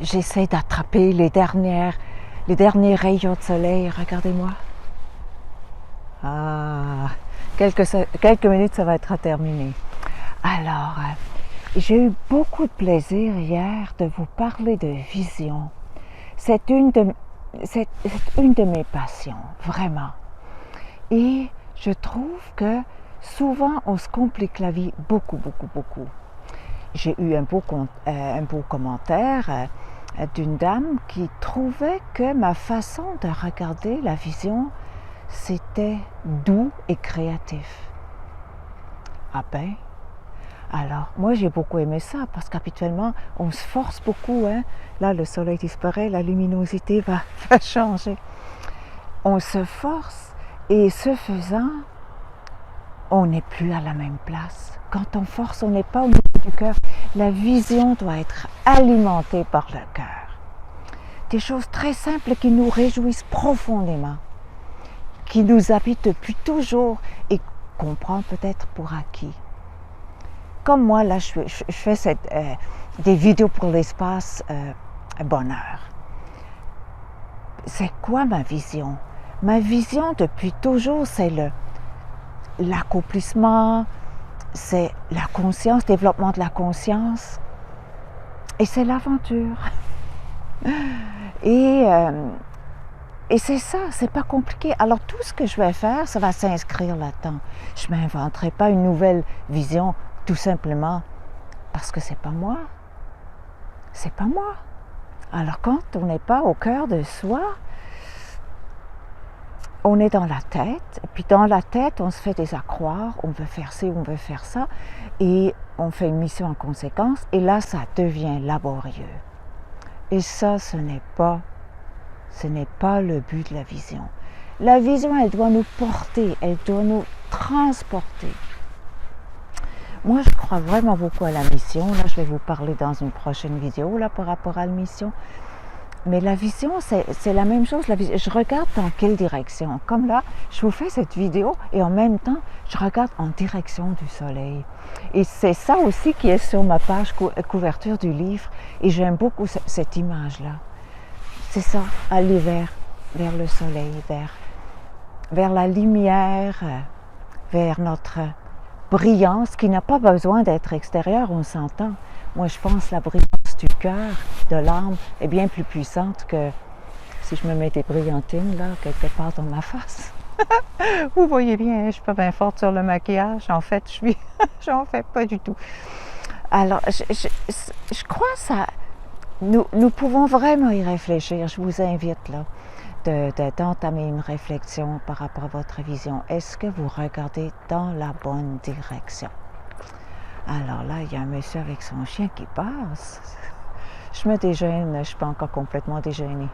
j'essaie d'attraper les derniers rayons de soleil. Regardez-moi. Ah, quelques minutes, ça va être terminé. Alors, j'ai eu beaucoup de plaisir hier de vous parler de vision. C'est une de mes passions, vraiment. Et je trouve que souvent, on se complique la vie beaucoup. J'ai eu un beau commentaire d'une dame qui trouvait que ma façon de regarder la vision, c'était doux et créatif. Ah ben, alors moi j'ai beaucoup aimé ça parce qu'habituellement on se force beaucoup, hein? Là le soleil disparaît, la luminosité va changer. On se force et ce faisant, on n'est plus à la même place. Quand on force, on n'est pas au niveau du cœur. La vision doit être alimentée par le cœur. Des choses très simples qui nous réjouissent profondément, qui nous habitent depuis toujours et qu'on prend peut-être pour acquis. Comme moi, là, je fais des vidéos pour l'espace bonheur. C'est quoi ma vision? Ma vision depuis toujours, c'est l'accomplissement, c'est la conscience, développement de la conscience, et c'est l'aventure. Et c'est ça, c'est pas compliqué. Alors tout ce que je vais faire, ça va s'inscrire là-dedans. Je ne m'inventerai pas une nouvelle vision, tout simplement parce que c'est pas moi. C'est pas moi. Alors quand on n'est pas au cœur de soi, on est dans la tête, et puis dans la tête, on se fait des accroires, on veut faire ci, on veut faire ça, et on fait une mission en conséquence, et là, ça devient laborieux. Et ça, ce n'est pas le but de la vision. La vision, elle doit nous porter, elle doit nous transporter. Moi, je crois vraiment beaucoup à la mission. Là, je vais vous parler dans une prochaine vidéo là, par rapport à la mission. Mais la vision, c'est la même chose. Je regarde dans quelle direction. Comme là, je vous fais cette vidéo et en même temps, je regarde en direction du soleil. Et c'est ça aussi qui est sur ma page couverture du livre. Et j'aime beaucoup cette image-là. C'est ça, aller vers le soleil, vers la lumière, vers notre brillance qui n'a pas besoin d'être extérieure, on s'entend. Moi, je pense que la brillance du cœur, de l'âme, est bien plus puissante que si je me mets des brillantines, là, quelque part dans ma face. Vous voyez bien, je ne suis pas bien forte sur le maquillage. En fait, j'en fais pas du tout. Alors, je crois que ça... Nous pouvons vraiment y réfléchir. Je vous invite, là, d'entamer une réflexion par rapport à votre vision. Est-ce que vous regardez dans la bonne direction? Alors là, il y a un monsieur avec son chien qui passe. Je me déjeune, je ne suis pas encore complètement déjeunée.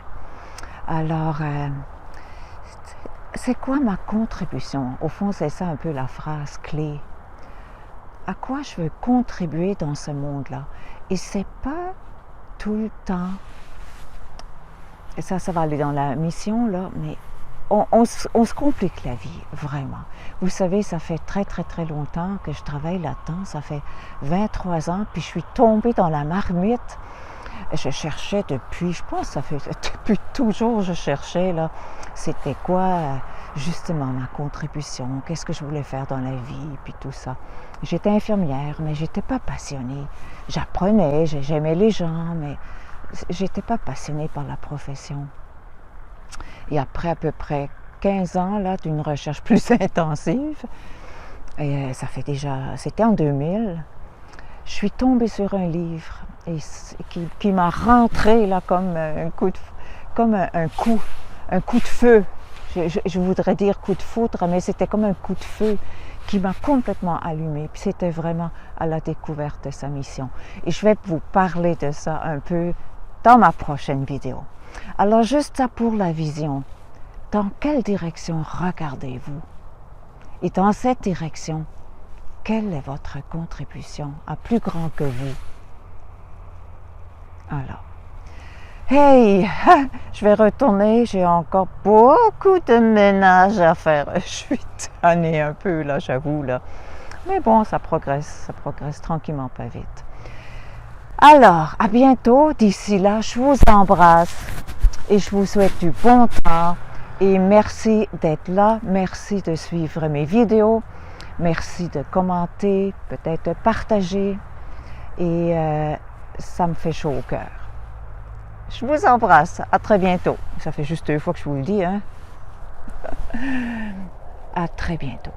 Alors, c'est quoi ma contribution? Au fond, c'est ça un peu la phrase clé. À quoi je veux contribuer dans ce monde-là? Et c'est pas tout le temps, et ça va aller dans la mission, là, mais on se complique la vie, vraiment. Vous savez, ça fait très longtemps que je travaille là-dedans, ça fait 23 ans, puis je suis tombée dans la marmite. Je cherchais depuis, je pense, ça fait depuis toujours, je cherchais, là, c'était quoi, justement, ma contribution, qu'est-ce que je voulais faire dans la vie, puis tout ça. J'étais infirmière, mais j'étais pas passionnée. J'apprenais, j'aimais les gens, mais j'étais pas passionnée par la profession. Et après à peu près 15 ans là, d'une recherche plus intensive, et ça fait déjà, c'était en 2000, je suis tombée sur un livre qui m'a rentré là comme un coup de feu. Je voudrais dire coup de foudre, mais c'était comme un coup de feu qui m'a complètement allumée. Puis c'était vraiment à la découverte de sa mission. Et je vais vous parler de ça un peu dans ma prochaine vidéo. Alors juste ça pour la vision. Dans quelle direction regardez-vous? Et dans cette direction, quelle est votre contribution à plus grand que vous? Alors, hey, je vais retourner, j'ai encore beaucoup de ménage à faire. Je suis tannée un peu, là, j'avoue, là. Mais bon, ça progresse tranquillement, pas vite. Alors, à bientôt. D'ici là, je vous embrasse et je vous souhaite du bon temps. Et merci d'être là. Merci de suivre mes vidéos. Merci de commenter, peut-être de partager. Et ça me fait chaud au cœur. Je vous embrasse. À très bientôt. Ça fait juste 2 fois que je vous le dis, hein? À très bientôt.